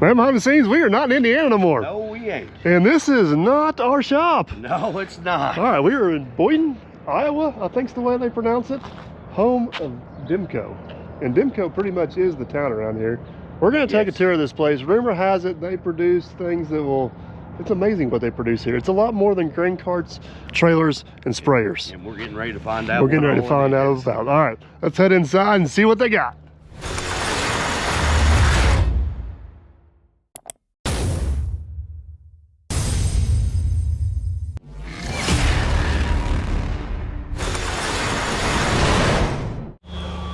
Man, behind the scenes, we are not in Indiana no more. No, we ain't. And this is not our shop. No, it's not. All right, we are in Boynton, Iowa, I think's the way they pronounce it. Home of Demco. And Demco pretty much is the town around here. We're gonna take a tour of this place. Rumor has it they produce things that will, it's amazing what they produce here. It's a lot more than grain carts, trailers, and sprayers. And we're getting ready to find out. We're getting ready to find out about. All right, let's head inside and see what they got.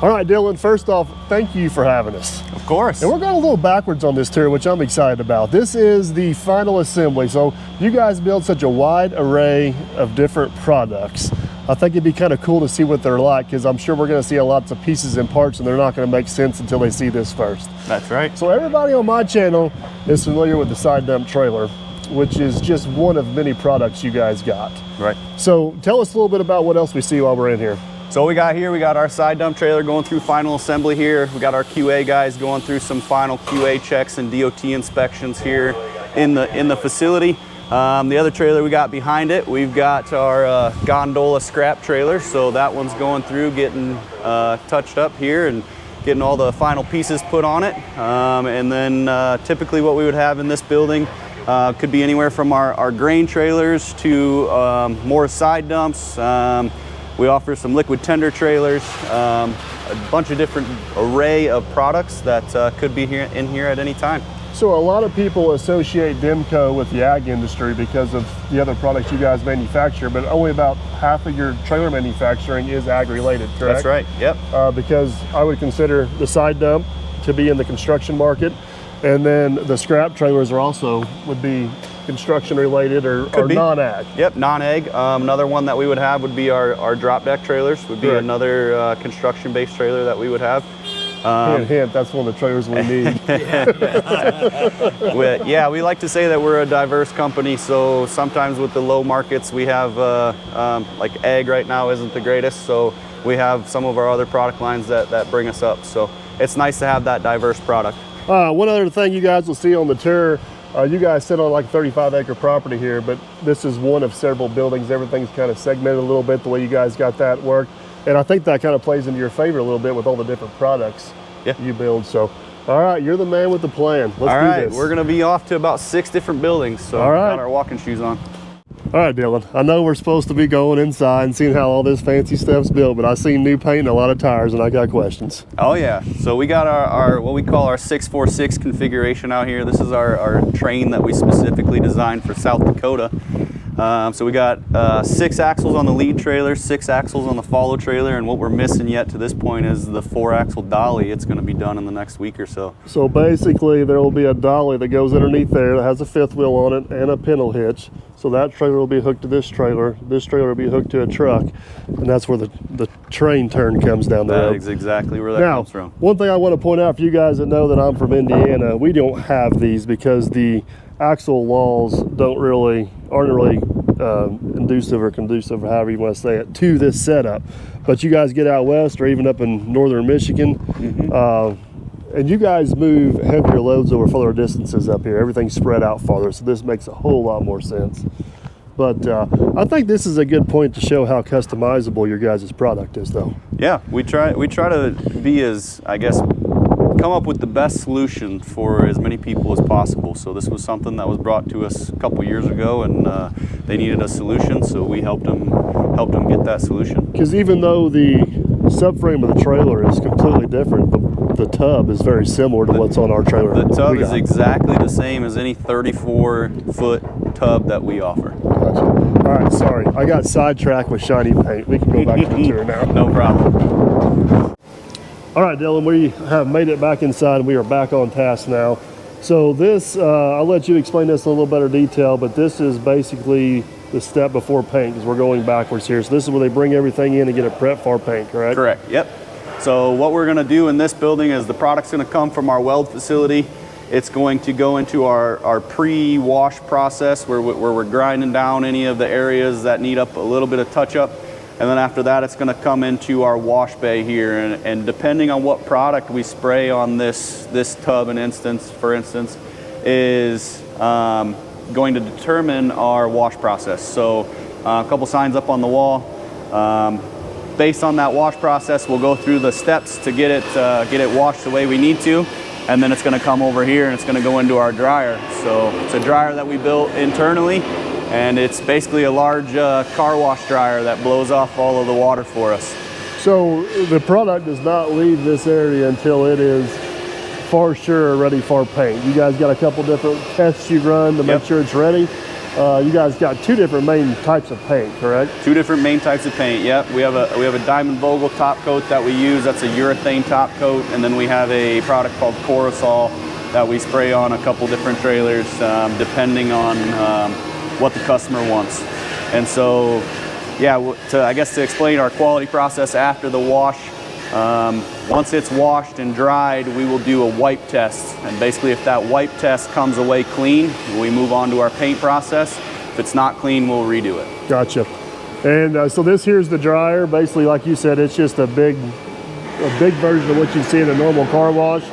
All right, Dylan, first off, thank you for having us. Of course. And we're going a little backwards on this tour, which I'm excited about. This is the final assembly. So you guys build such a wide array of different products. I think it'd be kind of cool to see what they're like, because I'm sure we're going to see lots of pieces and parts, and they're not going to make sense until they see this first. That's right. So everybody on my channel is familiar with the side dump trailer, which is just one of many products you guys got. Right. So tell us a little bit about what else we see while we're in here. So we got our side dump trailer going through final assembly here. We got our QA guys going through some final QA checks and DOT inspections here in the facility. The other trailer we got behind it, we've got our gondola scrap trailer. So that one's going through, getting touched up here and getting all the final pieces put on it. And then typically what we would have in this building could be anywhere from our grain trailers to more side dumps. We offer some liquid tender trailers, a bunch of different array of products that could be in here at any time. So a lot of people associate Demco with the ag industry because of the other products you guys manufacture, but only about half of your trailer manufacturing is ag related, correct? That's right, yep. Because I would consider the side dump to be in the construction market, and then the scrap trailers are also would be construction related or non-ag. Yep, non-ag. Another one that we would have would be our drop deck trailers, would be another construction-based trailer that we would have. Hint, hint, that's one of the trailers we need. Yeah, we like to say that we're a diverse company, so sometimes with the low markets we have, like ag right now isn't the greatest, so we have some of our other product lines that bring us up. So it's nice to have that diverse product. One other thing you guys will see on the tour, you guys sit on like 35-acre property here, but this is one of several buildings. Everything's kind of segmented a little bit the way you guys got that worked. And I think that kind of plays into your favor a little bit with all the different products you build. So, all right, you're the man with the plan. Let's do this. We're going to be off to about 6 different buildings, so got our walking shoes on. All right, Dylan, I know we're supposed to be going inside and seeing how all this fancy stuff's built, but I seen new paint and a lot of tires, and I got questions. Oh yeah, so we got our what we call our 646 configuration out here. This is our train that we specifically designed for South Dakota. So we got 6 axles on the lead trailer, 6 axles on the follow trailer, and what we're missing yet to this point is the 4-axle dolly. It's going to be done in the next week or so. So basically there will be a dolly that goes underneath there that has a 5th wheel on it and a pintle hitch. So that trailer will be hooked to this trailer will be hooked to a truck, and that's where the train turn comes down the road. That is exactly where that comes from. One thing I want to point out for you guys that know that I'm from Indiana, we don't have these because the axle walls aren't really inducive or conducive, or however you want to say it, to this setup. But you guys get out west or even up in northern Michigan, and you guys move heavier loads over further distances up here. Everything's spread out farther, so this makes a whole lot more sense. But I think this is a good point to show how customizable your guys' product is, though. Yeah, we try to be as, I guess, come up with the best solution for as many people as possible. So this was something that was brought to us a couple years ago, and they needed a solution, so we helped them get that solution. Because even though the subframe of the trailer is completely different, the tub is very similar to what's on our trailer. The tub is exactly the same as any 34-foot tub that we offer. Gotcha. All right, sorry, I got sidetracked with shiny paint. We can go back to the tour now. No problem. All right, Dylan, we have made it back inside and we are back on task now. So this, I'll let you explain this in a little better detail, but this is basically the step before paint because we're going backwards here. So this is where they bring everything in and get it prepped for paint, correct? Correct, yep. So what we're gonna do in this building is the product's gonna come from our weld facility. It's going to go into our pre-wash process where we're grinding down any of the areas that need up a little bit of touch-up. And then after that, it's going to come into our wash bay here. And depending on what product we spray on this tub, for instance, is going to determine our wash process. So a couple signs up on the wall. Based on that wash process, we'll go through the steps to get it washed the way we need to, and then it's going to come over here and it's going to go into our dryer. So it's a dryer that we built internally, and it's basically a large car wash dryer that blows off all of the water for us. So the product does not leave this area until it is for sure ready for paint. You guys got a couple different tests you run to make sure it's ready. You guys got two different main types of paint, correct? Two different main types of paint. Yep. We have a Diamond Vogel top coat that we use. That's a urethane top coat, and then we have a product called Corosol that we spray on a couple different trailers, depending on what the customer wants. And so, yeah, I guess to explain our quality process after the wash. Once it's washed and dried, we will do a wipe test, and basically if that wipe test comes away clean, we move on to our paint process. If it's not clean, we'll redo it. Gotcha. And so this here's the dryer. Basically, like you said, it's just a big version of what you see in a normal car wash.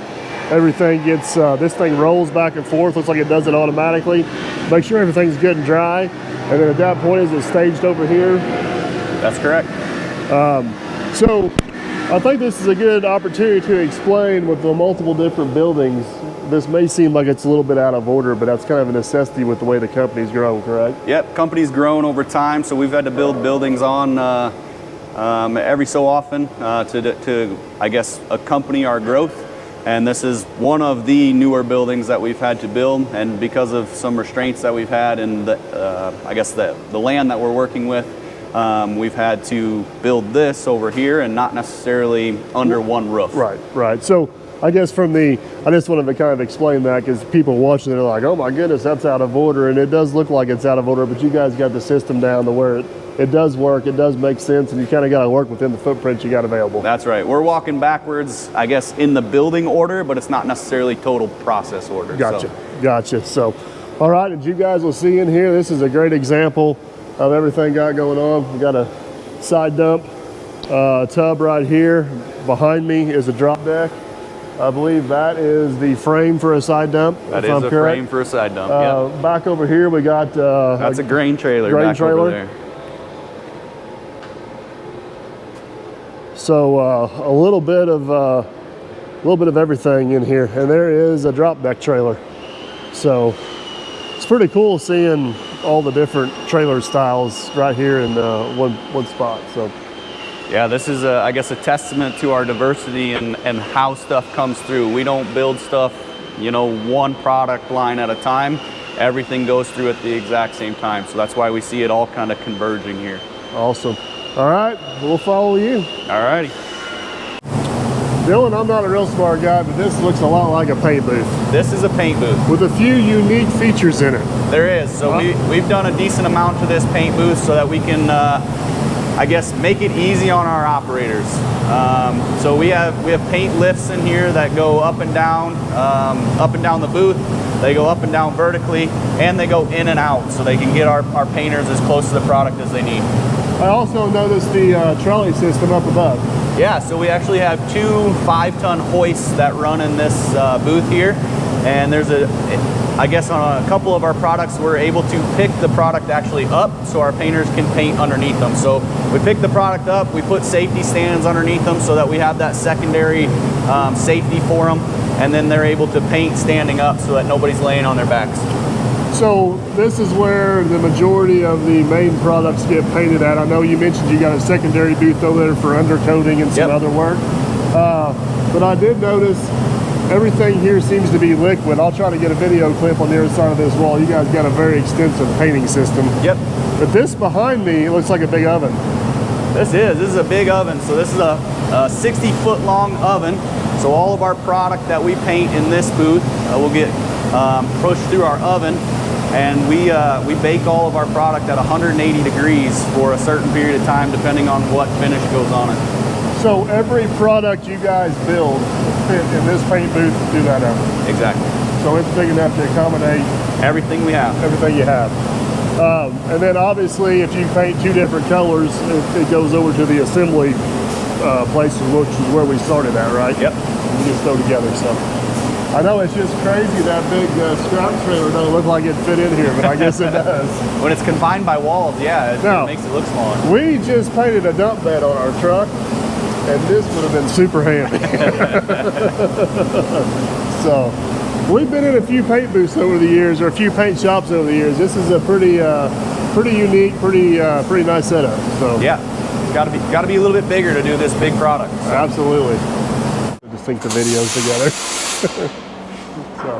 Everything gets, this thing rolls back and forth, looks like it does it automatically. Make sure everything's good and dry, and then at that point, is it staged over here? That's correct. So I think this is a good opportunity to explain with the multiple different buildings. This may seem like it's a little bit out of order, but that's kind of a necessity with the way the company's grown, correct? Yep, company's grown over time, so we've had to build buildings on every so often to, I guess, accompany our growth. And this is one of the newer buildings that we've had to build, and because of some restraints that we've had in I guess the land that we're working with, we've had to build this over here and not necessarily under one roof. Right, right. So I guess I just wanted to kind of explain that, because people watching it are like, oh my goodness, that's out of order. And it does look like it's out of order, but you guys got the system down to where it does work, it does make sense, and you kind of got to work within the footprint you got available. That's right. We're walking backwards, I guess, in the building order, but it's not necessarily total process order. Gotcha, so. Gotcha. So, all right, as you guys will see in here, this is a great example of everything got going on. We got a side dump tub right here. Behind me is a drop deck. I believe that is the frame for a side dump. That is a frame for a side dump, yeah. Back over here we got that's a grain trailer over there. So a little bit of everything in here, and there is a drop deck trailer. So it's pretty cool seeing all the different trailer styles right here in one spot. So yeah, this is I guess a testament to our diversity and how stuff comes through. We don't build stuff, one product line at a time. Everything goes through at the exact same time. So that's why we see it all kind of converging here. Awesome. All right, we'll follow you. All righty. Dylan, I'm not a real smart guy, but this looks a lot like a paint booth. This is a paint booth. With a few unique features in it. There is. So we've done a decent amount to this paint booth so that we can, I guess, make it easy on our operators. So we have paint lifts in here that go up and down the booth. They go up and down vertically, and they go in and out, so they can get our painters as close to the product as they need. I also noticed the trolley system up above. Yeah, so we actually have two 5-ton hoists that run in this booth here, and there's I guess on a couple of our products we're able to pick the product actually up so our painters can paint underneath them. So we pick the product up, we put safety stands underneath them so that we have that secondary safety for them, and then they're able to paint standing up so that nobody's laying on their backs. So this is where the majority of the main products get painted at. I know you mentioned you got a secondary booth over there for undercoating and some other work. But I did notice everything here seems to be liquid. I'll try to get a video clip on the other side of this wall. You guys got a very extensive painting system. Yep. But this behind me, it looks like a big oven. This is a big oven. So this is a 60-foot long oven. So all of our product that we paint in this booth will get pushed through our oven, and we bake all of our product at 180 degrees for a certain period of time depending on what finish goes on it. So every product you guys build fit in this paint booth through that oven? Exactly. So it's big enough to accommodate everything we have. Everything you have. And then obviously if you paint two different colors, it goes over to the assembly places, which is where we started at, right? Yep. You just throw together stuff. I know it's just crazy that big scrap trailer don't look like it fit in here, but I guess it does. When it's confined by walls, yeah, it makes it look smaller. We just painted a dump bed on our truck, and this would have been super handy. So, we've been in a few paint booths over the years, or a few paint shops over the years. This is a pretty unique, pretty nice setup. So yeah, got to be a little bit bigger to do this big product. So. Absolutely. Just sync the videos together. So,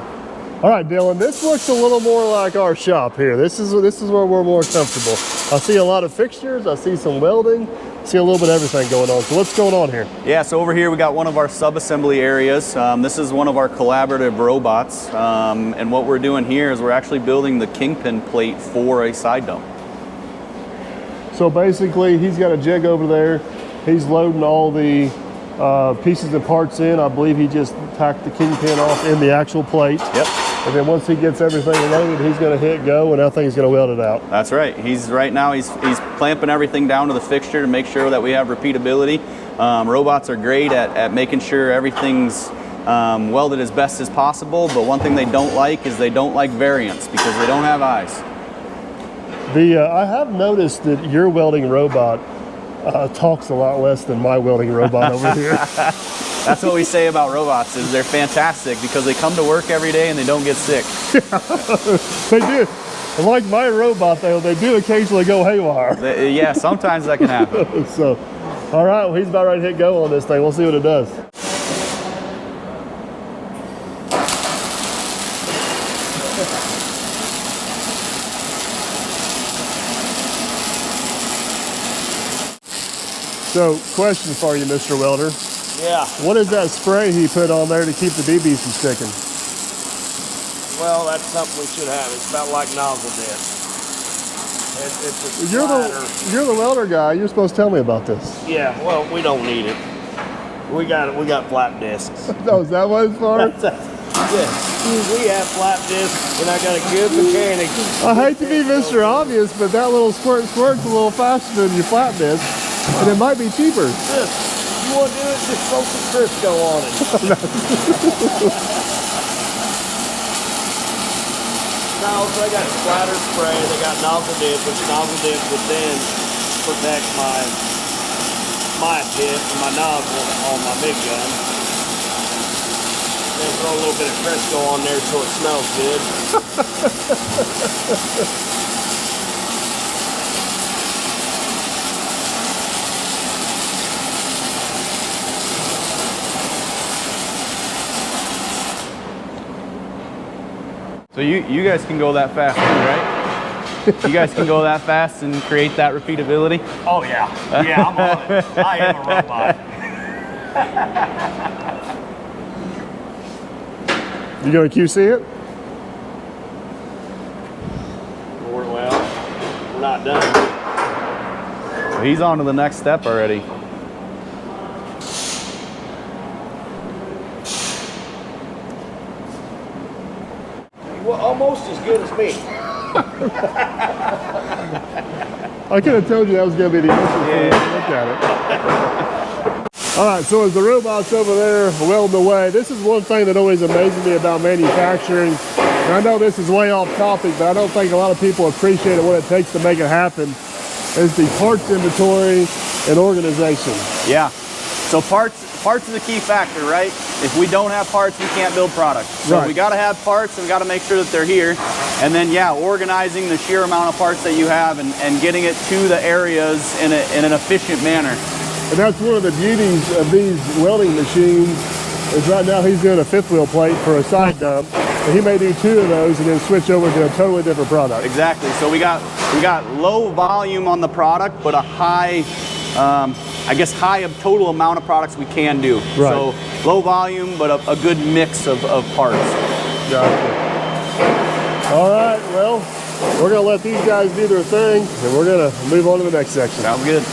all right, Dylan, this looks a little more like our shop here. This is where we're more comfortable. I see a lot of fixtures. I see some welding. I see a little bit of everything going on. So what's going on here? Yeah, so over here we got one of our sub-assembly areas. This is one of our collaborative robots. And what we're doing here is we're actually building the kingpin plate for a side dome. So basically, he's got a jig over there. He's loading all the pieces and parts in. I believe he just tacked the kingpin off in the actual plate. Yep. And then once he gets everything loaded, he's going to hit go, and that thing's going to weld it out. That's right. Right now he's clamping everything down to the fixture to make sure that we have repeatability. Robots are great at making sure everything's welded as best as possible, but one thing they don't like is they don't like variance because they don't have eyes. I have noticed that your welding robot talks a lot less than my welding robot over here. That's what we say about robots, is they're fantastic because they come to work every day and they don't get sick. They do. Like my robot, though, they do occasionally go haywire. Yeah, sometimes that can happen. So, all right, well, he's about ready to hit go on this thing. We'll see what it does. So, question for you, Mr. Welder. Yeah. What is that spray he put on there to keep the BBs from sticking? Well, that's something we should have. It's about like nozzle dip. It's a You're the welder guy. You're supposed to tell me about this. Yeah. Well, we don't need it. We got flap discs. Oh, is that what it's for? Yeah. We have flap discs, and I got a good mechanic. I hate to be Mr. Obvious, but that little squirt's a little faster than your flap disc, and it might be cheaper. You want to do it, just throw some Crisco on it. No, so they got splatter spray, they got nozzle dip, which nozzle dip would then protect my tip and my nozzle on my big gun. Then throw a little bit of Crisco on there so it smells good. So you guys can go that fast too, right? You guys can go that fast and create that repeatability? Oh yeah. Yeah, I'm on it. I am a robot. You gonna QC it? Well, we're not done. So he's on to the next step already. Well, almost as good as me. I could have told you that was going to be the answer for you to look at it. All right, so as the robot's over there welding away, this is one thing that always amazes me about manufacturing. And I know this is way off topic, but I don't think a lot of people appreciate what it takes to make it happen, is the parts inventory and organization. Yeah, so parts is a key factor, right? If we don't have parts, we can't build products. So right. We gotta have parts and we gotta make sure that they're here. And then yeah, organizing the sheer amount of parts that you have and getting it to the areas in an efficient manner. And that's one of the beauties of these welding machines, is right now he's doing a fifth wheel plate for a side dump. And he may do 2 of those and then switch over to a totally different product. Exactly, so we got low volume on the product, but a high, I guess high total amount of products we can do. Right. So low volume, but a good mix of parts. Gotcha. All right, well, we're gonna let these guys do their thing and we're gonna move on to the next section. Sounds good.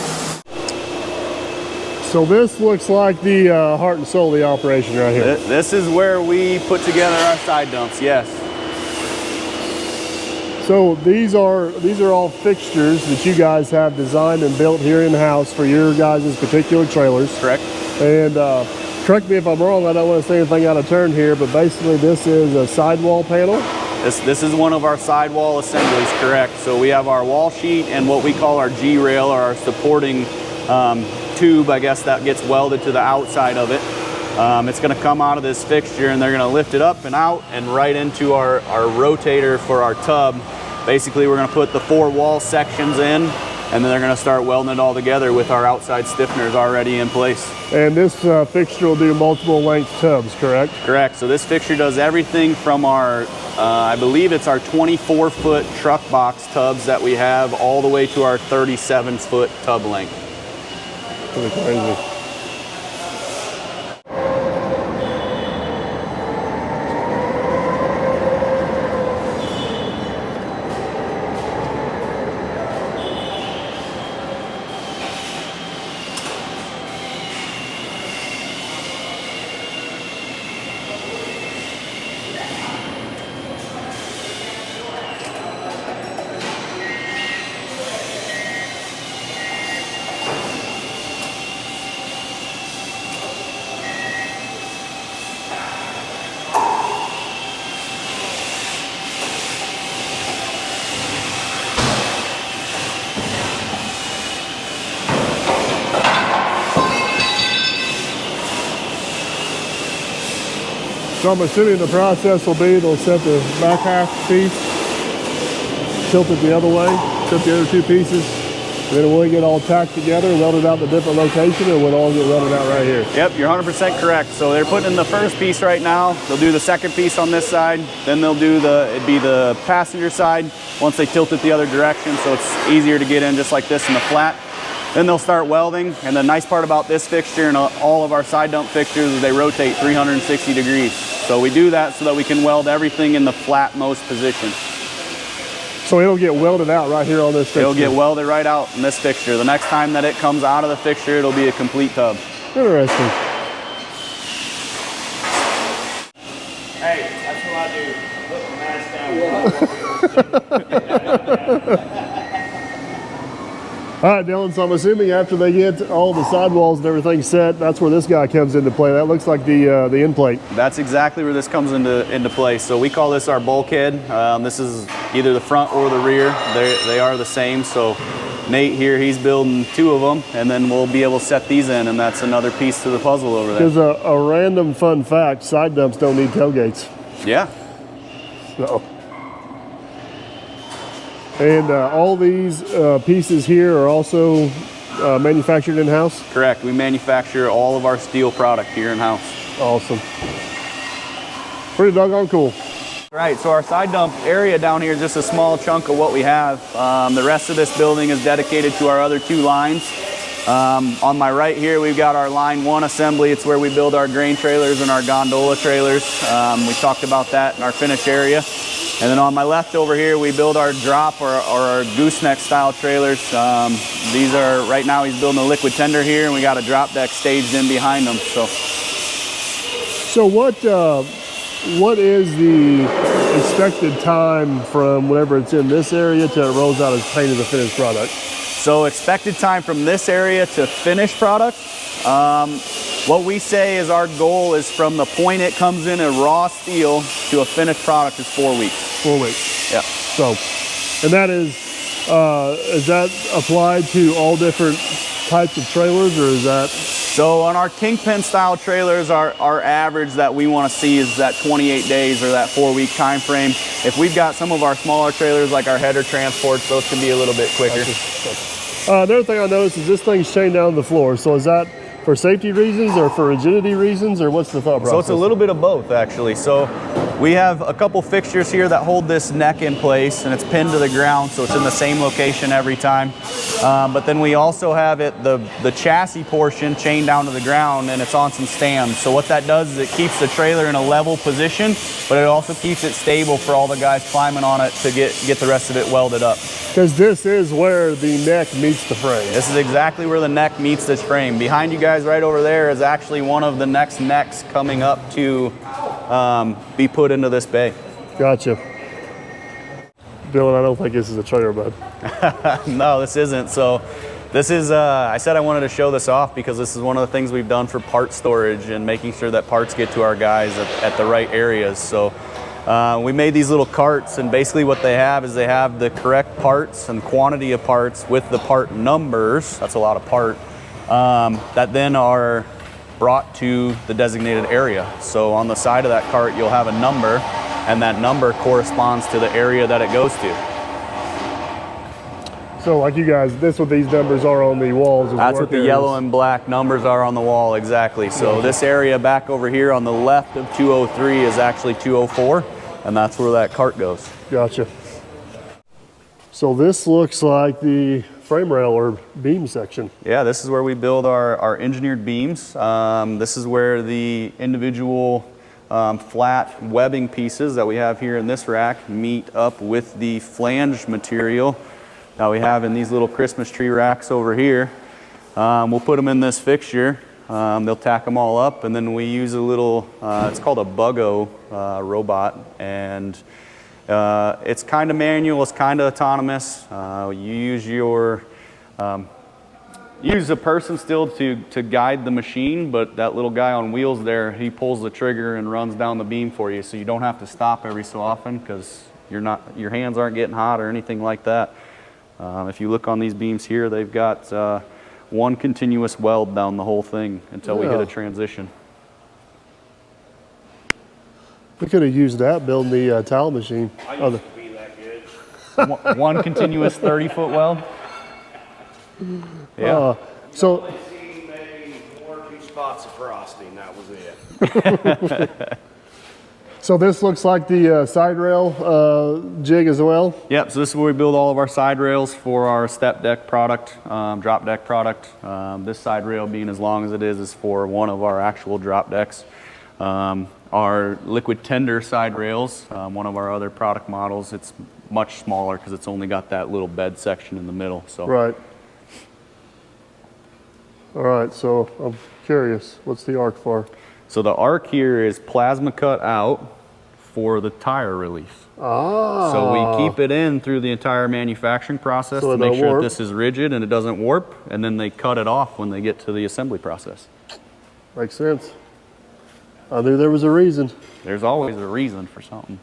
So this looks like the heart and soul of the operation right here. This is where we put together our side dumps, yes. So these are all fixtures that you guys have designed and built here in-house for your guys' particular trailers. Correct. And Correct me if I'm wrong, I don't want to say anything out of turn here, but basically this is a sidewall panel. This is one of our sidewall assemblies, correct. So we have our wall sheet and what we call our G-rail, or our supporting tube, I guess, that gets welded to the outside of it. It's going to come out of this fixture, and they're going to lift it up and out and right into our rotator for our tub. Basically, we're going to put the 4 wall sections in, and then they're going to start welding it all together with our outside stiffeners already in place. And this fixture will do multiple length tubs, correct? Correct. So this fixture does everything from our, I believe it's our 24-foot truck box tubs that we have, all the way to our 37-foot tub length. Pretty crazy. So I'm assuming the process will be they'll set the back half piece, tilt it the other way, tilt the other 2 pieces, and then we'll get all tacked together, welded out in a different location, and we'll all get welded out right here. Yep, you're 100% correct. So they're putting in the first piece right now. They'll do the second piece on this side. Then they'll do it'd be the passenger side once they tilt it the other direction, so it's easier to get in just like this in the flat. Then they'll start welding, and the nice part about this fixture and all of our side dump fixtures is they rotate 360 degrees. So we do that so that we can weld everything in the flatmost position. So it'll get welded out right here on this fixture? It'll get welded right out in this fixture. The next time that it comes out of the fixture, it'll be a complete tub. Interesting. Hey, that's what I do. Put the mask down. All right, Dylan, so I'm assuming after they get all the sidewalls and everything set, that's where this guy comes into play. That looks like the end plate. That's exactly where this comes into play. So we call this our bulkhead. This is either the front or the rear. They are the same. So Nate here, he's building 2 of them, and then we'll be able to set these in, and that's another piece to the puzzle over there. Because a random fun fact, side dumps don't need tailgates. Yeah. So. And all these pieces here are also manufactured in-house? Correct. We manufacture all of our steel product here in-house. Awesome. Pretty doggone cool. Right, so our side dump area down here is just a small chunk of what we have. The rest of this building is dedicated to our other 2 lines. On my right here, we've got our line 1 assembly. It's where we build our grain trailers and our gondola trailers. We talked about that in our finish area. And then on my left over here, we build our drop or our gooseneck style trailers. These are, right now he's building a liquid tender here, and we got a drop deck staged in behind them. So what is the expected time from whenever it's in this area till it rolls out as paint as a finished product? So expected time from this area to finished product, what we say is our goal is from the point it comes in a raw steel to a finished product is 4 weeks. 4 weeks. Yeah. So, and that is that applied to all different types of trailers, or is that? So on our Kingpin style trailers, our average that we want to see is that 28 days or that 4-week time frame. If we've got some of our smaller trailers like our header transports, those can be a little bit quicker. Another thing I noticed is this thing's chained down to the floor. So is that for safety reasons or for rigidity reasons, or what's the thought process? So it's a little bit of both, actually. So we have a couple fixtures here that hold this neck in place, and it's pinned to the ground, so it's in the same location every time. But then we also have the chassis portion chained down to the ground, and it's on some stands. So what that does is it keeps the trailer in a level position, but it also keeps it stable for all the guys climbing on it to get the rest of it welded up. Because this is where the neck meets the frame. This is exactly where the neck meets this frame. Behind you guys right over there is actually one of the next necks coming up to be put into this bay. Gotcha. Dylan, I don't think this is a trailer bed. No, this isn't. So This is, I said I wanted to show this off because this is one of the things we've done for part storage and making sure that parts get to our guys at the right areas. So we made these little carts, and basically what they have is they have the correct parts and quantity of parts with the part numbers, that's a lot of part, that then are brought to the designated area. So on the side of that cart you'll have a number, and that number corresponds to the area that it goes to. So like you guys, this what these numbers are on the walls. That's what the yellow and black numbers are on the wall, exactly. So this area back over here on the left of 203 is actually 204, and that's where that cart goes. Gotcha. So this looks like the frame rail or beam section. Yeah, this is where we build our engineered beams. This is where the individual flat webbing pieces that we have here in this rack meet up with the flange material that we have in these little Christmas tree racks over here. We'll put them in this fixture. They'll tack them all up, and then we use a little, it's called a buggo robot, and it's kind of manual, it's kind of autonomous. You use your, use a person still to guide the machine, but that little guy on wheels there, he pulls the trigger and runs down the beam for you, so you don't have to stop every so often because your hands aren't getting hot or anything like that. If you look on these beams here, they've got one continuous weld down the whole thing until we hit a transition. We could have used that building the towel machine. I used to be that good. One continuous 30-foot weld? Yeah. So I seen maybe 1 or 2 spots of frosting, that was it. So this looks like the side rail jig as well? Yep, so this is where we build all of our side rails for our step deck product, drop deck product. This side rail being as long as it is for one of our actual drop decks. Our liquid tender side rails, one of our other product models, it's much smaller because it's only got that little bed section in the middle. So. Right. All right, so I'm curious, what's the arc for? So the arc here is plasma cut out for the tire relief. Ah. So we keep it in through the entire manufacturing process to make sure this is rigid and it doesn't warp, and then they cut it off when they get to the assembly process. Makes sense. I knew there was a reason. There's always a reason for something.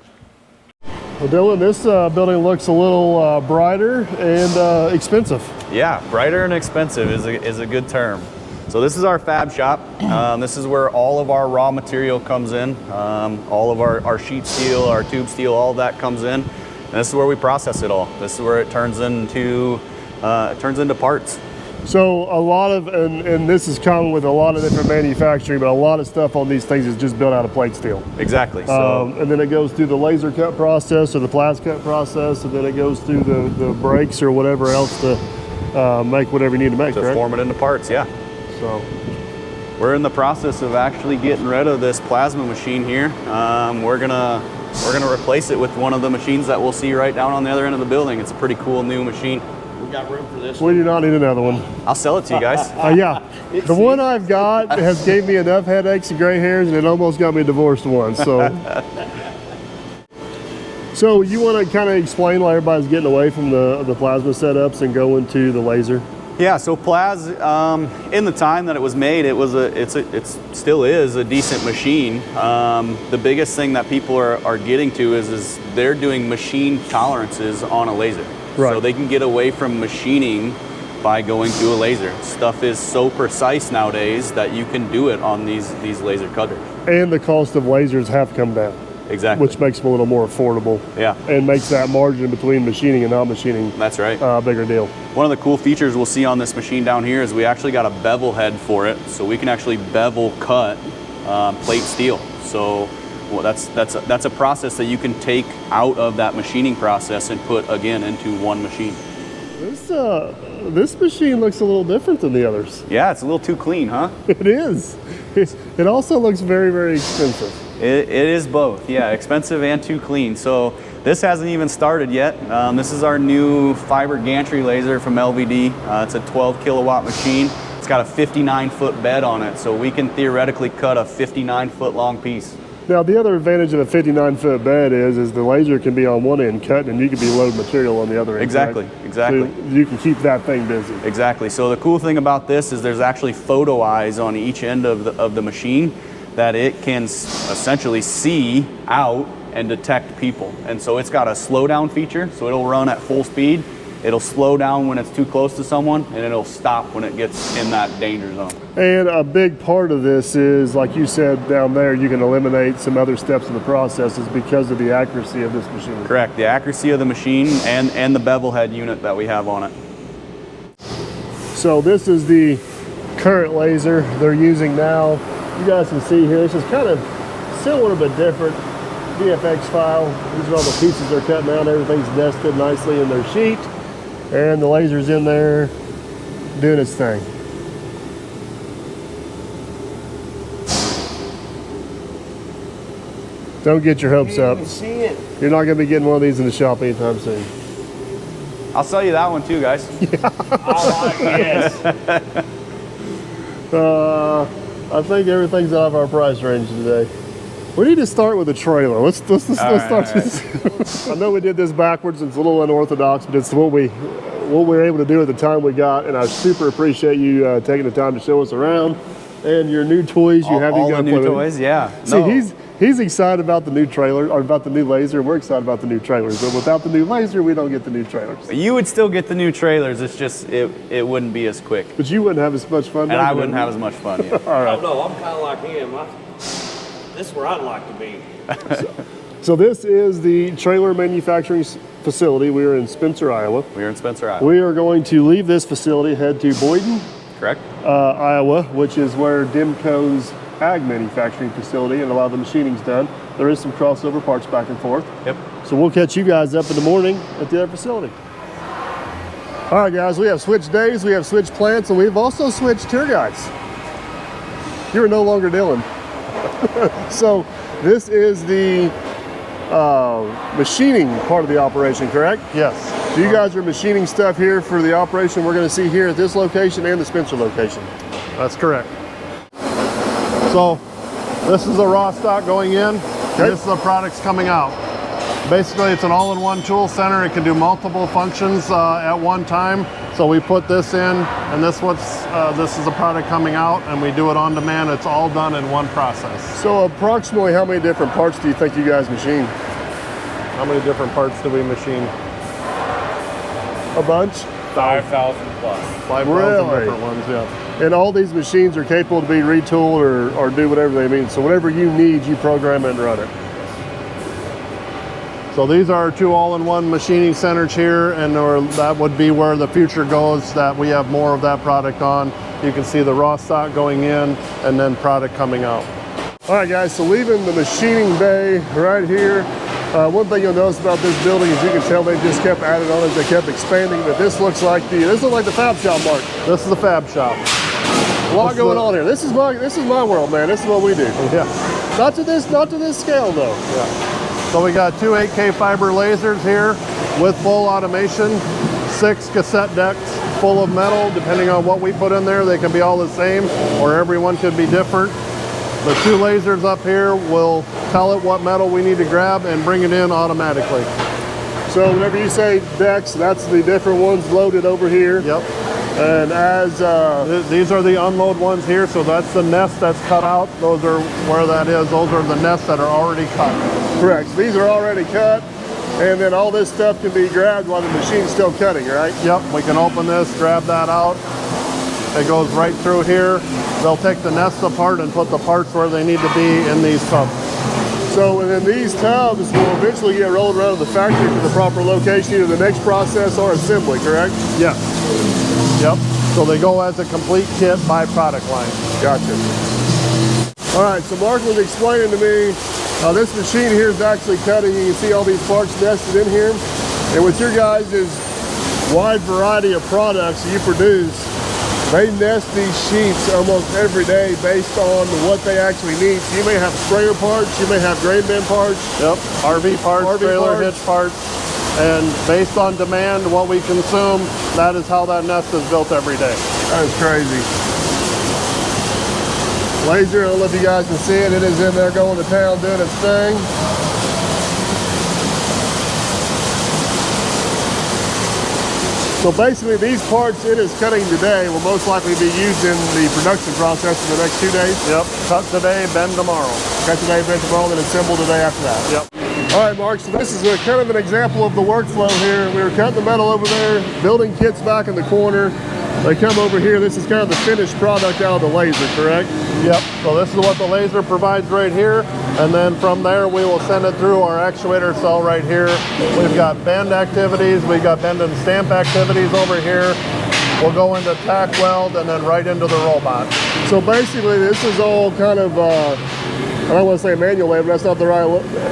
Well, Dylan, this building looks a little brighter and expensive. Yeah, brighter and expensive is a good term. So this is our fab shop. This is where all of our raw material comes in. All of our sheet steel, our tube steel, all of that comes in. And this is where we process it all. This is where it turns into parts. So a lot of, and this is common with a lot of different manufacturing, but a lot of stuff on these things is just built out of plate steel. Exactly. So, and then it goes through the laser cut process or the plas cut process, and then it goes through the brakes or whatever else to make whatever you need to make, to form it into parts, yeah. So we're in the process of actually getting rid of this plasma machine here. We're gonna replace it with one of the machines that we'll see right down on the other end of the building. It's a pretty cool new machine. We got room for this. we do not need another one. I'll sell it to you guys. Yeah, the one I've got has gave me enough headaches and gray hairs, and it almost got me divorced once. So, so you want to kind of explain why everybody's getting away from the plasma setups and going to the laser? Yeah, so Plas, in the time that it was made, it still is a decent machine. The biggest thing that people are getting to is they're doing machine tolerances on a laser. Right. So they can get away from machining by going to a laser. Stuff is so precise nowadays that you can do it on these laser cutters. And the cost of lasers have come down. Exactly. Which makes them a little more affordable. Yeah. And makes that margin between machining and not machining. That's right. A bigger deal. One of the cool features we'll see on this machine down here is we actually got a bevel head for it, so we can actually bevel cut plate steel. So well, that's a process that you can take out of that machining process and put again into one machine. This machine looks a little different than the others. Yeah, it's a little too clean, huh? It is. It also looks very, very expensive. It is both, yeah, expensive and too clean. So this hasn't even started yet. This is our new fiber gantry laser from LVD. It's a 12 kilowatt machine. It's got a 59-foot bed on it, so we can theoretically cut a 59-foot long piece. Now, the other advantage of a 59-foot bed is the laser can be on one end cutting, and you can be loading material on the other end. Exactly, correct? exactly. So you can keep that thing busy. Exactly. So the cool thing about this is there's actually photo eyes on each end of the machine that it can essentially see out and detect people. And so it's got a slow down feature, so it'll run at full speed. It'll slow down when it's too close to someone, and it'll stop when it gets in that danger zone. And a big part of this is, like you said down there, you can eliminate some other steps in the processes because of the accuracy of this machine. Correct. The accuracy of the machine and the bevel head unit that we have on it. So this is the current laser they're using now. You guys can see here, this is kind of similar but different. VFX file. These are all the pieces they're cutting out. Everything's nested nicely in their sheet. And the laser's in there doing its thing. Don't get your hopes up. You're not going to be getting one of these in the shop anytime soon. I'll sell you that one too, guys. I think everything's out of our price range today. We need to start with a trailer. Let's start this. I know we did this backwards. It's a little unorthodox, but it's what we were able to do at the time we got. And I super appreciate you taking the time to show us around and your new toys you have. All the new toys, yeah. See, he's excited about the new trailer or about the new laser. We're excited about the new trailers, but without the new laser, we don't get the new trailers. You would still get the new trailers. It's just it wouldn't be as quick. But you wouldn't have as much fun. And I wouldn't have as much fun. Yeah. All right. No, I'm kind of like him. This is where I'd like to be. So this is the trailer manufacturing facility. We are in Spencer, Iowa. We are in Spencer, Iowa. We are going to leave this facility, head to Boyden, Correct. Iowa, which is where Demco's ag manufacturing facility and a lot of the machining's done. There is some crossover parts back and forth. Yep. So we'll catch you guys up in the morning at the other facility. All right, guys, we have switched days, we have switched plants, and we've also switched tour guides. You're no longer Dylan. So this is the machining part of the operation, correct? Yes. So you guys are machining stuff here for the operation we're going to see here at this location and the Spencer location. That's correct. So this is the raw stock going in, and this is the products coming out. Basically, it's an all-in-one tool center. It can do multiple functions at one time. So we put this in, and this is the product coming out, and we do it on demand. It's all done in one process. So approximately how many different parts do you think you guys machine? How many different parts do we machine? A bunch? 5,000 plus. 5,000 Really? different ones, yeah. And all these machines are capable to be retooled or do whatever they mean. So whatever you need, you program it and run it. So these are two all-in-one machining centers here, and that would be where the future goes, that we have more of that product on. You can see the raw stock going in and then product coming out. All right, guys, so leaving the machining bay right here. One thing you'll notice about this building is you can tell they just kept adding on as they kept expanding, but this looks like the fab shop, Mark. This is the fab shop. A lot going on here. This is my world, man. This is what we do. Yeah. Not to this scale though. Yeah. So we got two 8K fiber lasers here with full automation, 6 cassette decks full of metal. Depending on what we put in there, they can be all the same or every one could be different. The two lasers up here will tell it what metal we need to grab and bring it in automatically. So whenever you say decks, that's the different ones loaded over here. Yep. And as these are the unload ones here, so that's the nest that's cut out. Those are where that is. Those are the nests that are already cut. correct, so these are already cut, and then all this stuff can be grabbed while the machine's still cutting, right? Yep, we can open this, grab that out. It goes right through here. They'll take the nests apart and put the parts where they need to be in these tubs. So and then these tubs will eventually get rolled around to the factory to the proper location, either the next process or assembly, correct? Yes. Yep. So they go as a complete kit by product line. Gotcha. All right, so Mark was explaining to me this machine here is actually cutting. You can see all these parts nested in here. And with your guys' wide variety of products that you produce, they nest these sheets almost every day based on what they actually need. So you may have sprayer parts, you may have grain bin parts. Yep, RV parts, trailer hitch parts. And based on demand, what we consume, that is how that nest is built every day. That is crazy. Laser, I don't know if you guys can see it. It is in there going to town doing its thing. So basically these parts it is cutting today will most likely be used in the production process in the next 2 days. Yep, cut today, bend tomorrow. Cut today, bend tomorrow, then assemble today after that. Yep. All right, Mark, so this is a kind of an example of the workflow here. We were cutting the metal over there, building kits back in the corner. They come over here. This is kind of the finished product out of the laser, correct? Yep, so this is what the laser provides right here. And then from there, we will send it through our actuator cell right here. We've got bend activities. We've got bend and stamp activities over here. We'll go into tack weld and then right into the robot. So basically, this is all kind of, I don't want to say manual labor, that's not the right,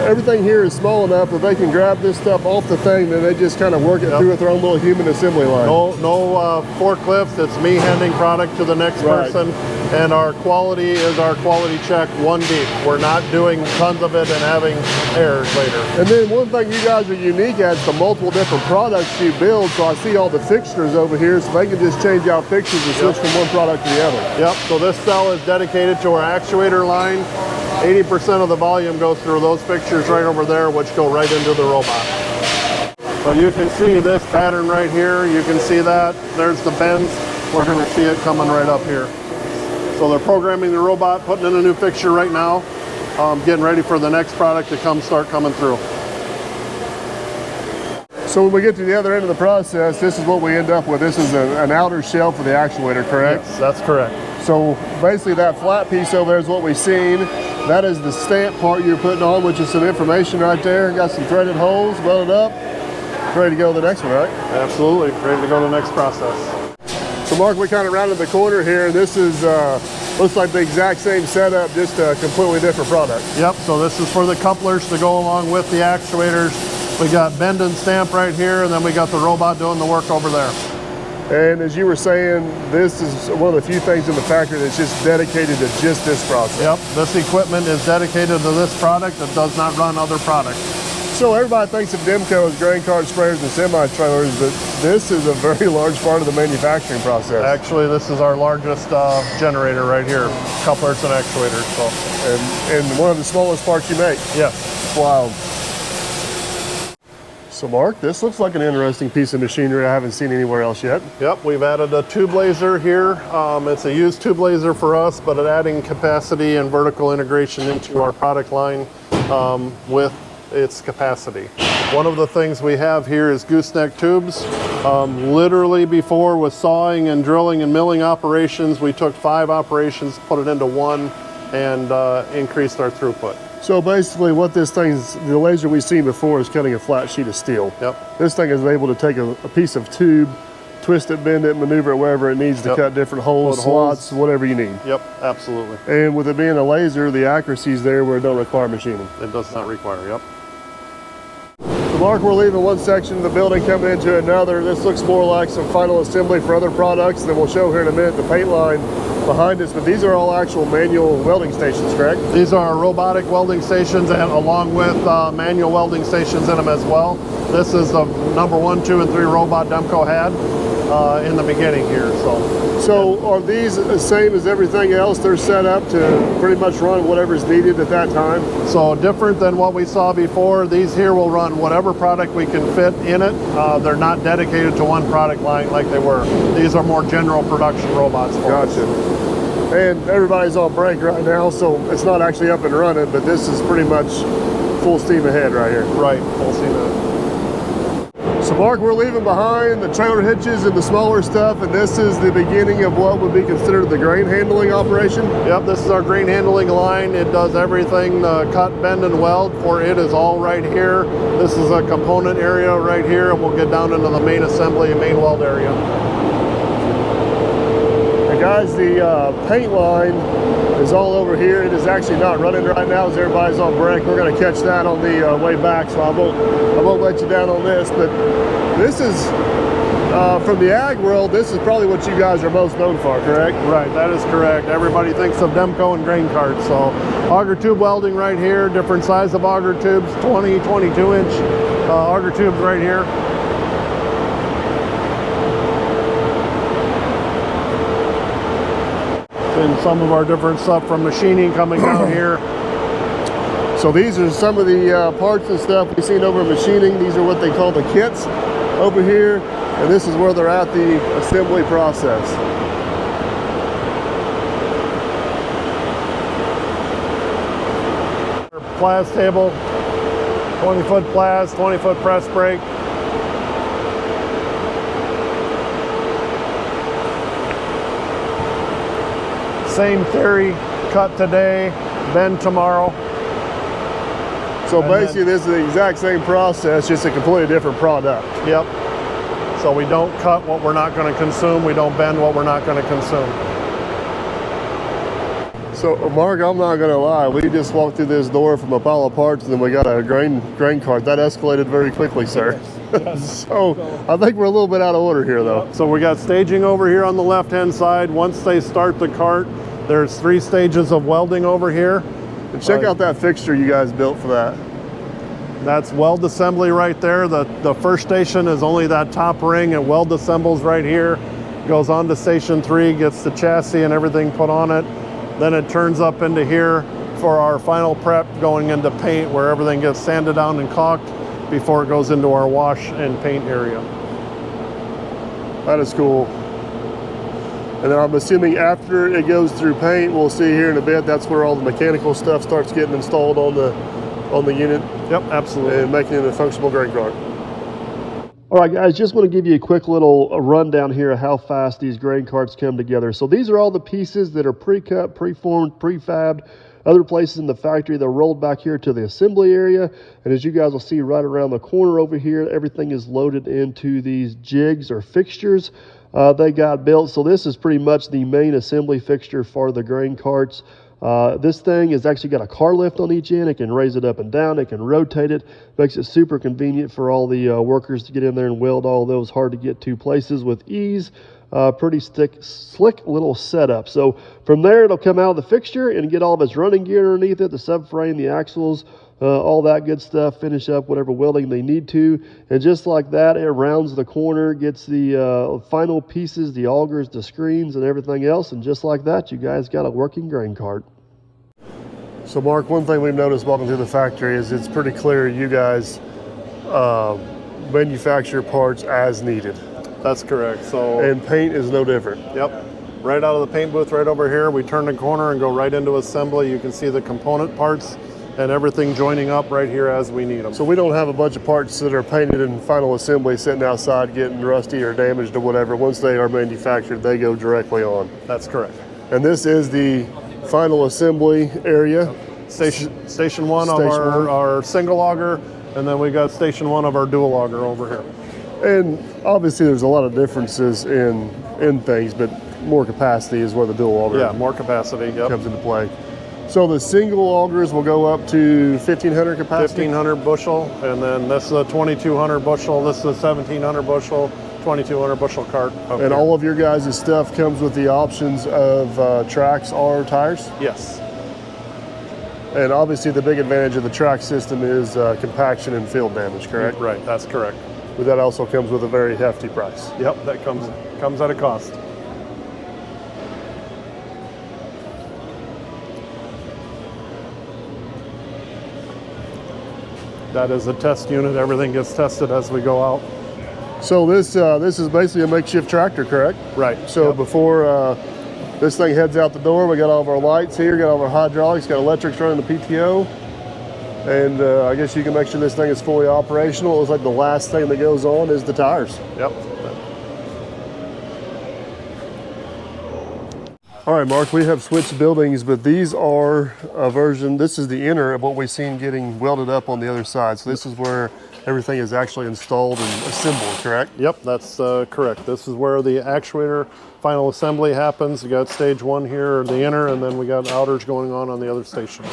everything here is small enough that they can grab this stuff off the thing, then they just kind of work it through with their own little human assembly line. No forklifts, it's me handing product to the next person. And our quality is our quality check one deep. We're not doing tons of it and having errors later. And then one thing you guys are unique at is the multiple different products you build. So I see all the fixtures over here, so they can just change out fixtures and switch from one product to the other. Yep, so this cell is dedicated to our actuator line. 80% of the volume goes through those fixtures right over there, which go right into the robot. So you can see this pattern right here. You can see that. There's the bends. We're going to see it coming right up here. So they're programming the robot, putting in a new fixture right now, getting ready for the next product to start coming through. So when we get to the other end of the process, this is what we end up with. This is an outer shell for the actuator, correct? Yes, that's correct. So basically that flat piece over there is what we've seen. That is the stamp part you're putting on, which is some information right there. Got some threaded holes, welded up. Ready to go to the next one, right? Absolutely, ready to go to the next process. So Mark, we kind of rounded the corner here. This is, looks like the exact same setup, just a completely different product. Yep, so this is for the couplers to go along with the actuators. We got bend and stamp right here, and then we got the robot doing the work over there. And as you were saying, this is one of the few things in the factory that's just dedicated to just this process. Yep, this equipment is dedicated to this product. It does not run other products. So everybody thinks of Demco as grain cart sprayers and semi-trailers, but this is a very large part of the manufacturing process. Actually, this is our largest generator right here, couplers and actuators. So, and one of the smallest parts you make. yes. Wow. So Mark, this looks like an interesting piece of machinery I haven't seen anywhere else yet. Yep, we've added a tube laser here. It's a used tube laser for us, but it adding capacity and vertical integration into our product line with its capacity. One of the things we have here is gooseneck tubes. Literally before with sawing and drilling and milling operations, we took 5 operations, put it into one, and increased our throughput. So basically what this thing is, the laser we've seen before is cutting a flat sheet of steel. Yep. This thing is able to take a piece of tube, twist it, bend it, maneuver it wherever it needs to cut different holes, slots, whatever you need. Yep, absolutely. And with it being a laser, the accuracy is there where it don't require machining. It does not require, yep. So Mark, we're leaving one section of the building, coming into another. This looks more like some final assembly for other products. And then we'll show here in a minute the paint line behind us, but these are all actual manual welding stations, correct? These are robotic welding stations, and along with manual welding stations in them as well. This is the number 1, 2, and 3 robot Demco had in the beginning here. So are these the same as everything else? They're set up to pretty much run whatever's needed at that time? So different than what we saw before, these here will run whatever product we can fit in it. They're not dedicated to one product line like they were. These are more general production robots for us. Gotcha. And everybody's on break right now, so it's not actually up and running, but this is pretty much full steam ahead right here. Right, full steam ahead. So Mark, we're leaving behind the trailer hitches and the smaller stuff, and this is the beginning of what would be considered the grain handling operation? Yep, this is our grain handling line. It does everything, cut, bend, and weld for it is all right here. This is a component area right here, and we'll get down into the main assembly and main weld area. And guys, the paint line is all over here. It is actually not running right now as everybody's on break. We're going to catch that on the way back, so I won't let you down on this. But this is, from the ag world, this is probably what you guys are most known for, correct? Right, that is correct. Everybody thinks of Demco and grain carts. So auger tube welding right here, different size of auger tubes, 20, 22-inch auger tubes right here. and some of our different stuff from machining coming down here. So these are some of the parts and stuff we've seen over machining. These are what they call the kits over here, and this is where they're at the assembly process. Plas table, 20-foot plas, 20-foot press brake. Same theory, cut today, bend tomorrow. So basically this is the exact same process, just a completely different product. Yep. So we don't cut what we're not going to consume, we don't bend what we're not going to consume. So Mark, I'm not gonna lie, we just walked through this door from a pile of parts and then we got a grain cart. That escalated very quickly, sir. Yes. So I think we're a little bit out of order here though. So we got staging over here on the left-hand side. Once they start the cart, there's 3 stages of welding over here. And check out that fixture you guys built for that. That's weld assembly right there. The first station is only that top ring, and weld assembles right here. Goes on to station 3, gets the chassis and everything put on it. Then it turns up into here for our final prep, going into paint, where everything gets sanded down and caulked before it goes into our wash and paint area. That is cool. And then I'm assuming after it goes through paint, we'll see here in a bit, that's where all the mechanical stuff starts getting installed on the unit. Yep, absolutely. And making it a functional grain cart. All right, guys, just want to give you a quick little rundown here of how fast these grain carts come together. So these are all the pieces that are pre-cut, pre-formed, prefabbed. Other places in the factory, they're rolled back here to the assembly area. And as you guys will see right around the corner over here, everything is loaded into these jigs or fixtures they got built. So this is pretty much the main assembly fixture for the grain carts. This thing has actually got a car lift on each end. It can raise it up and down. It can rotate it. Makes it super convenient for all the workers to get in there and weld all those hard to get to places with ease. Pretty slick little setup. So from there, it'll come out of the fixture and get all of its running gear underneath it, the subframe, the axles, all that good stuff, finish up whatever welding they need to. And just like that, it rounds the corner, gets the final pieces, the augers, the screens, and everything else. And just like that, you guys got a working grain cart. So Mark, one thing we've noticed walking through the factory is it's pretty clear you guys manufacture parts as needed. That's correct. So, and paint is no different. Yep. Right out of the paint booth right over here, we turn the corner and go right into assembly. You can see the component parts and everything joining up right here as we need them. So we don't have a bunch of parts that are painted in final assembly sitting outside getting rusty or damaged or whatever. Once they are manufactured, they go directly on. That's correct. And this is the final assembly area. Station 1 of our single auger, and then we got station 1 of our dual auger over here. And obviously there's a lot of differences in things, but more capacity is where the dual auger more capacity comes into play. So the single augers will go up to 1,500 capacity? 1,500 bushel, and then this is a 2,200 bushel, this is a 1,700 bushel, 2,200 bushel cart. And here, all of your guys' stuff comes with the options of tracks or tires? Yes. And obviously the big advantage of the track system is compaction and field damage, correct? Right, that's correct. But that also comes with a very hefty price. Yep, that comes at a cost. That is a test unit. Everything gets tested as we go out. So this is basically a makeshift tractor, correct? Right. So before this thing heads out the door, we got all of our lights here, got all of our hydraulics, got electrics running the PTO. And I guess you can make sure this thing is fully operational. It looks like the last thing that goes on is the tires. Yep. All right, Mark, we have switched buildings, but these are a version, this is the inner of what we've seen getting welded up on the other side. So this is where everything is actually installed and assembled, correct? Yep, that's correct. This is where the actuator final assembly happens. You got stage 1 here, the inner, and then we got outers going on the other station.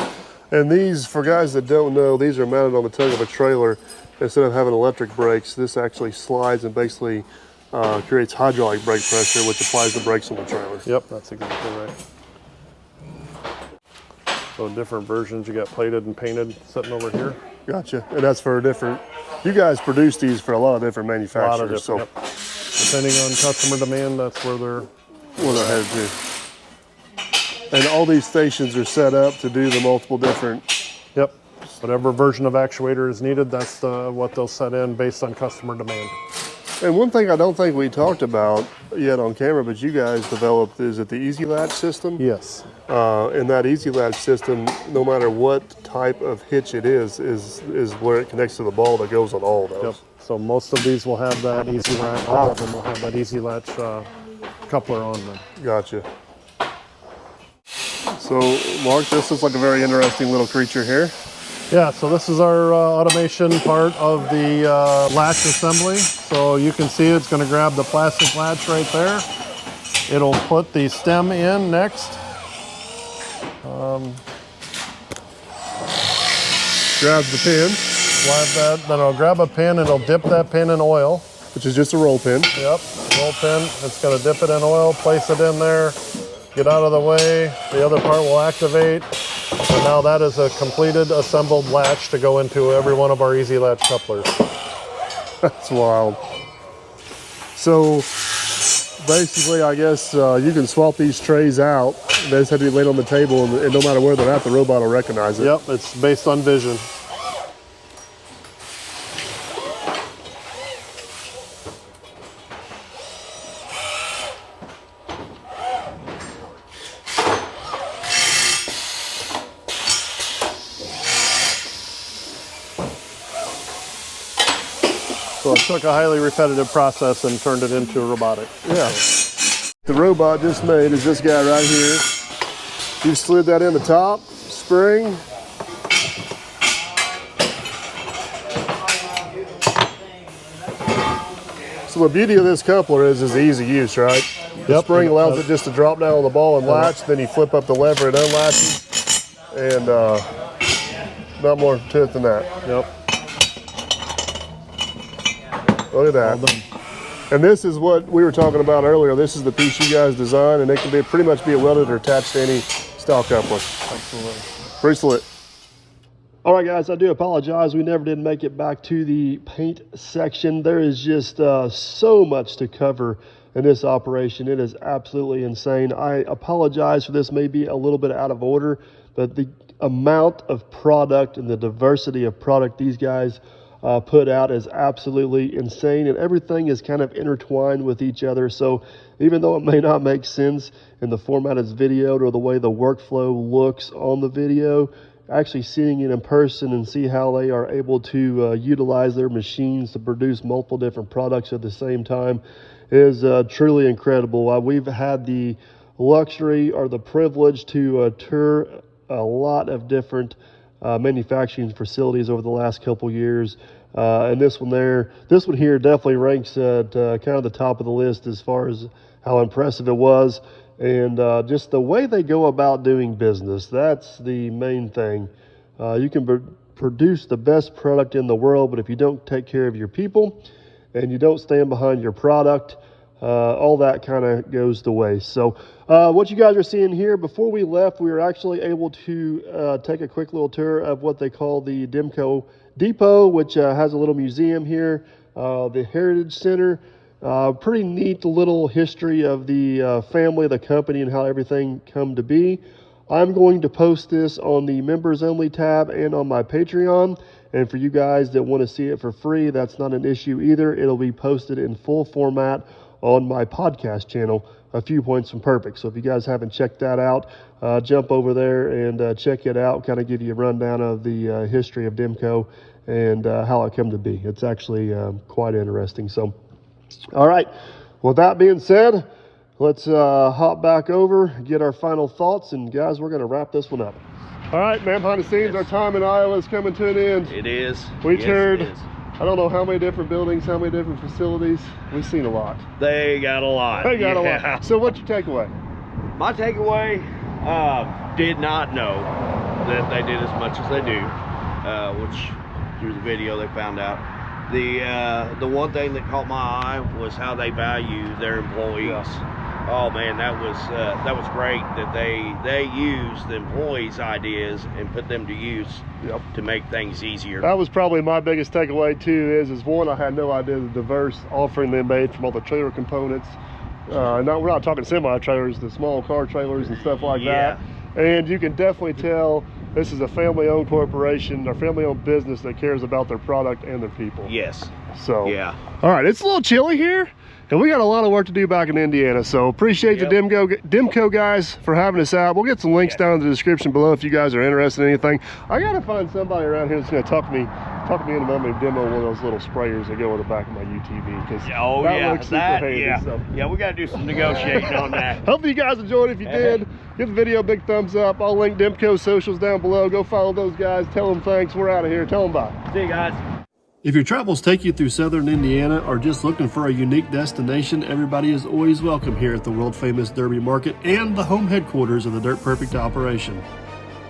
And these, for guys that don't know, these are mounted on the tongue of a trailer. Instead of having electric brakes, this actually slides and basically creates hydraulic brake pressure, which applies the brakes on the trailer. Yep, that's exactly right. So different versions, you got plated and painted sitting over here. Gotcha, and that's for different, you guys produce these for a lot of different manufacturers. Yep. Depending on customer demand, that's where they're headed to. And all these stations are set up to do the multiple different. Yep. Whatever version of actuator is needed, that's what they'll set in based on customer demand. And one thing I don't think we talked about yet on camera, but you guys developed, is it the Easy Latch system? Yes. And that Easy Latch system, no matter what type of hitch it is where it connects to the ball that goes on all of those. Yep. So most of these will have that Easy Latch, all of them will have that Easy Latch coupler on them. Gotcha. So, Mark, this is like a very interesting little creature here. Yeah, so this is our automation part of the latch assembly. So you can see it's going to grab the plastic latch right there. It'll put the stem in next. Grabs the pin. Slide that, then it'll grab a pin and it'll dip that pin in oil. Which is just a roll pin. Yep, roll pin. It's going to dip it in oil, place it in there, get out of the way. The other part will activate. And now that is a completed assembled latch to go into every one of our Easy Latch couplers. That's wild. So basically, I guess you can swap these trays out. They just have to be laid on the table, and no matter where they're at, the robot will recognize it. Yep, it's based on vision. So it took a highly repetitive process and turned it into a robotic. Yeah. The robot just made is this guy right here. You slid that in the top, spring. So the beauty of this coupler is easy use, right? The spring allows it just to drop down on the ball and latch, then you flip up the lever and unlatches, and not more to it than that. Yep. Look at that. And this is what we were talking about earlier. This is the piece you guys designed, and it can be pretty much be welded or attached to any style coupler. Absolutely. Pretty slick. All right, guys, I do apologize. We never did make it back to the paint section. There is just so much to cover in this operation. It is absolutely insane. I apologize for this may be a little bit out of order, but the amount of product and the diversity of product these guys put out is absolutely insane, and everything is kind of intertwined with each other. So even though it may not make sense in the format it's videoed or the way the workflow looks on the video, actually seeing it in person and see how they are able to utilize their machines to produce multiple different products at the same time is truly incredible. We've had the luxury or the privilege to tour a lot of different manufacturing facilities over the last couple years, and this one here definitely ranks at kind of the top of the list as far as how impressive it was, and just the way they go about doing business. That's the main thing. You can produce the best product in the world, but if you don't take care of your people and you don't stand behind your product, all that kind of goes to waste. So what you guys are seeing here, before we left, we were actually able to take a quick little tour of what they call the Demco Depot, which has a little museum here, the Heritage Center. Pretty neat little history of the family, the company, and how everything come to be. I'm going to post this on the members only tab and on my Patreon. And for you guys that want to see it for free, that's not an issue either. It'll be posted in full format on my podcast channel, A Few Points from Perfect. So if you guys haven't checked that out, jump over there and check it out, kind of give you a rundown of the history of Demco and how it come to be. It's actually quite interesting. So, all right, with that being said, let's hop back over, get our final thoughts, and guys, we're going to wrap this one up. All right, man, behind the scenes, our time in Iowa is coming to an end. It is. We toured, I don't know how many different buildings, how many different facilities. We've seen a lot. They got a lot. They got a lot. So what's your takeaway? My takeaway, did not know that they did as much as they do, which through the video they found out. The one thing that caught my eye was how they value their employees. Oh man, that was great that they used the employees' ideas and put them to use to make things easier. That was probably my biggest takeaway too. Is one, I had no idea the diverse offering they made from all the trailer components We're not talking semi-trailers, the small car trailers and stuff like that. And you can definitely tell this is a family-owned corporation, a family-owned business that cares about their product and their people. Yes. So, yeah. All right, it's a little chilly here, and we got a lot of work to do back in Indiana. So appreciate the Demco guys for having us out. We'll get some links down in the description below if you guys are interested in anything. I gotta find somebody around here that's gonna talk me into letting me demo one of those little sprayers that go in the back of my UTV, because that looks super handy. So. Yeah, we gotta do some negotiating on that. Hopefully you guys enjoyed it. If you did, give the video a big thumbs up. I'll link Demco's socials down below. Go follow those guys. Tell them thanks. We're out of here. Tell them bye. See you guys. If your travels take you through southern Indiana or just looking for a unique destination, everybody is always welcome here at the world famous Derby Market and the home headquarters of the Dirt Perfect operation.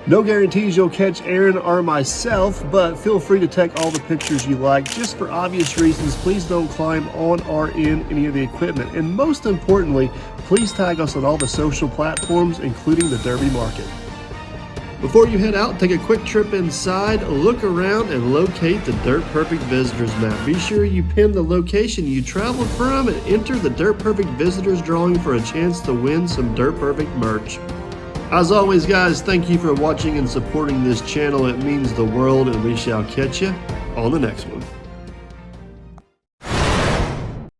No guarantees you'll catch Aaron or myself, but feel free to take all the pictures you like. Just for obvious reasons, please don't climb on or in any of the equipment. And most importantly, please tag us on all the social platforms, including the Derby Market. Before you head out, take a quick trip inside, look around, and locate the Dirt Perfect Visitors Map. Be sure you pin the location you traveled from and enter the Dirt Perfect Visitors drawing for a chance to win some Dirt Perfect merch. As always, guys, thank you for watching and supporting this channel. It means the world, and we shall catch you on the next one.